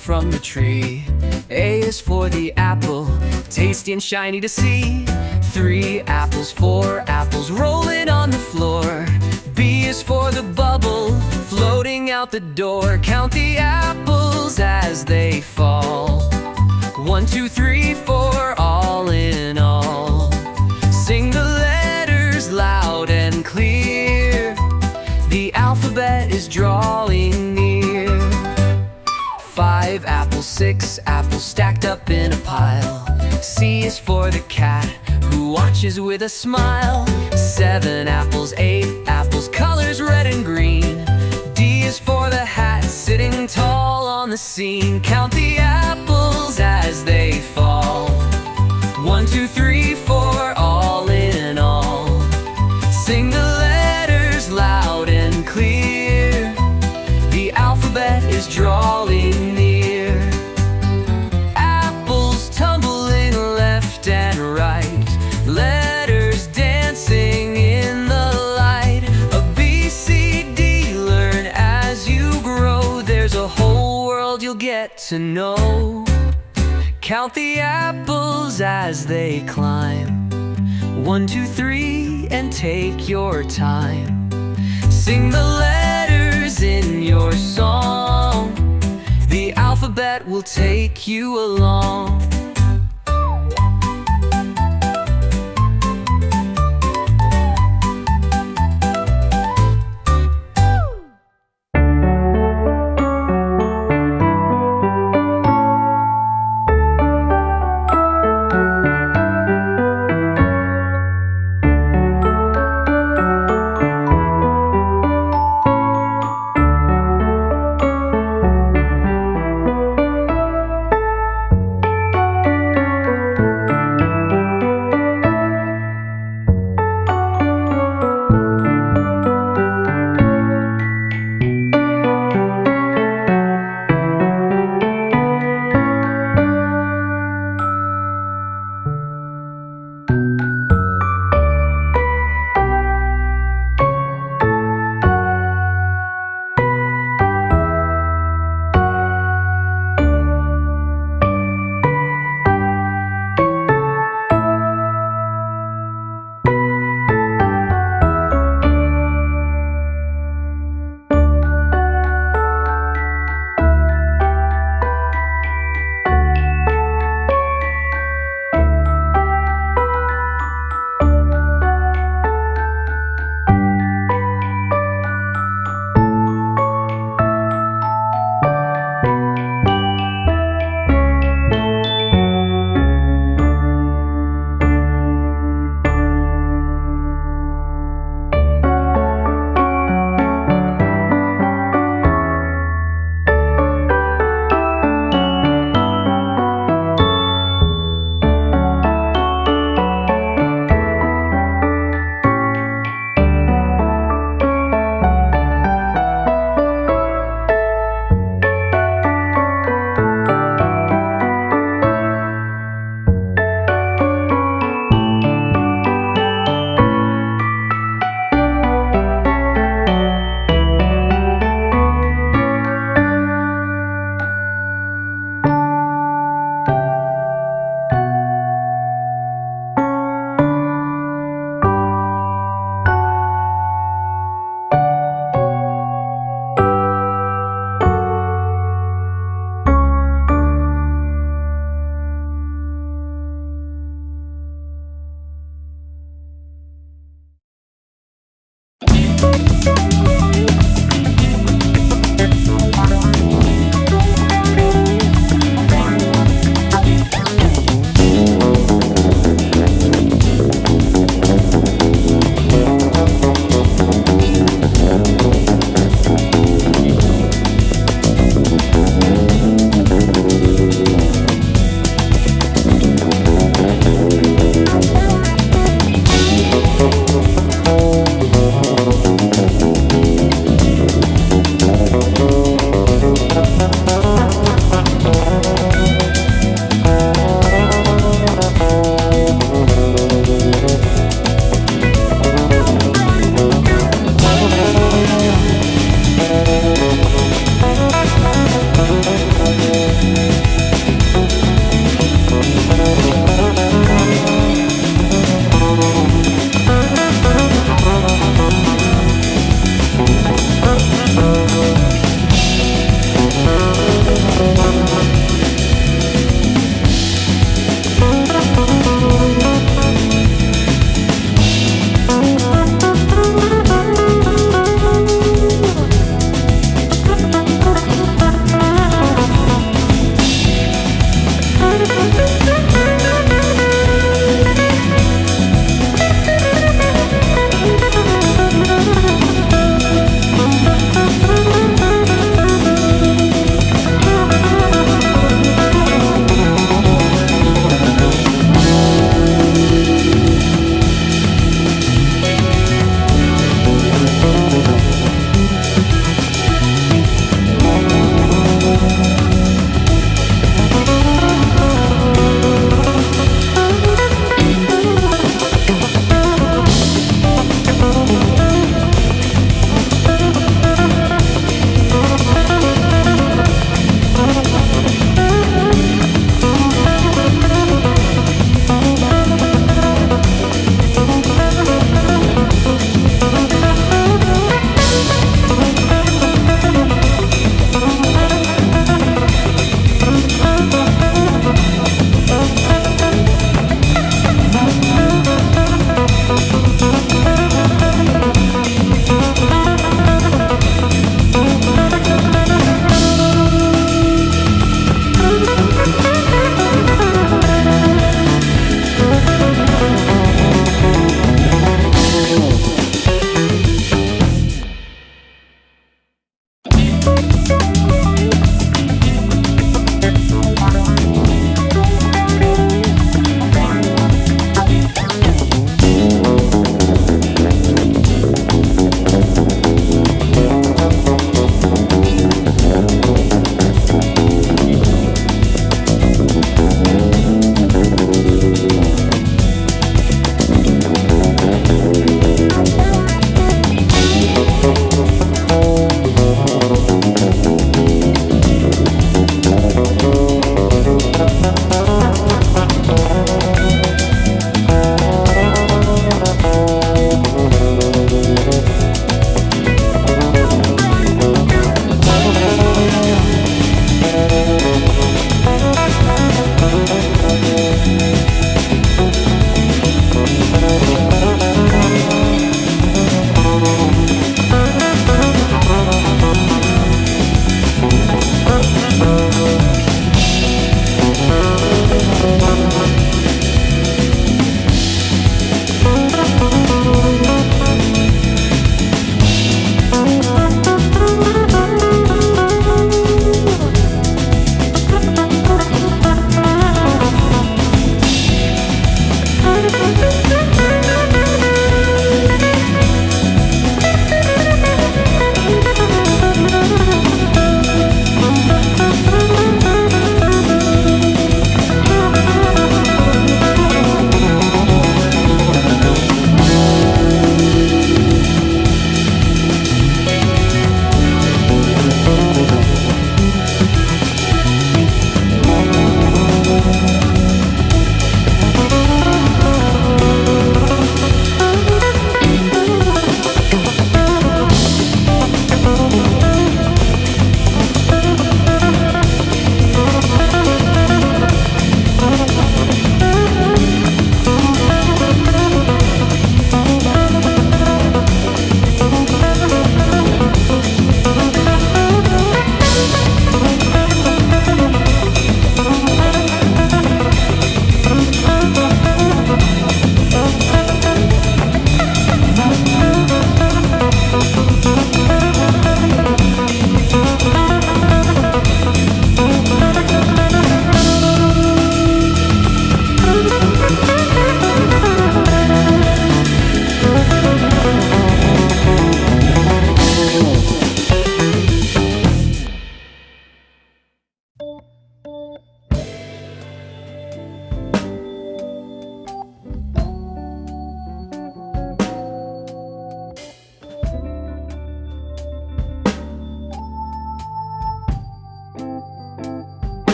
from the tree. A is for the apple, tasty and shiny to see. 3 apples, 4 apples, rolling on the floor. B is for the bubble, floating out the door. Count the apples as they fall. 1, 2, 3, 4, all in all. Sing the letters loud and clear. The alphabet is drawing near. 5 apples, 6 apples, stacked up in a pile. C is for the cat, who watches with a smile. 7 apples, 8 apples, colors red and green. D is for the hat, sitting tall on the scene. Count the apples as they fall. 1, 2, 3, 4, all in all. Sing the letters loud and clear. The alphabet is drawing near. Apples tumbling left and right, letters dancing in the light. A B, C, D, learn as you grow. There's a whole world you'll get to know. Count the apples as they climb. 1, 2, 3, and take your time. Sing the letters in your song. The alphabet will take you along.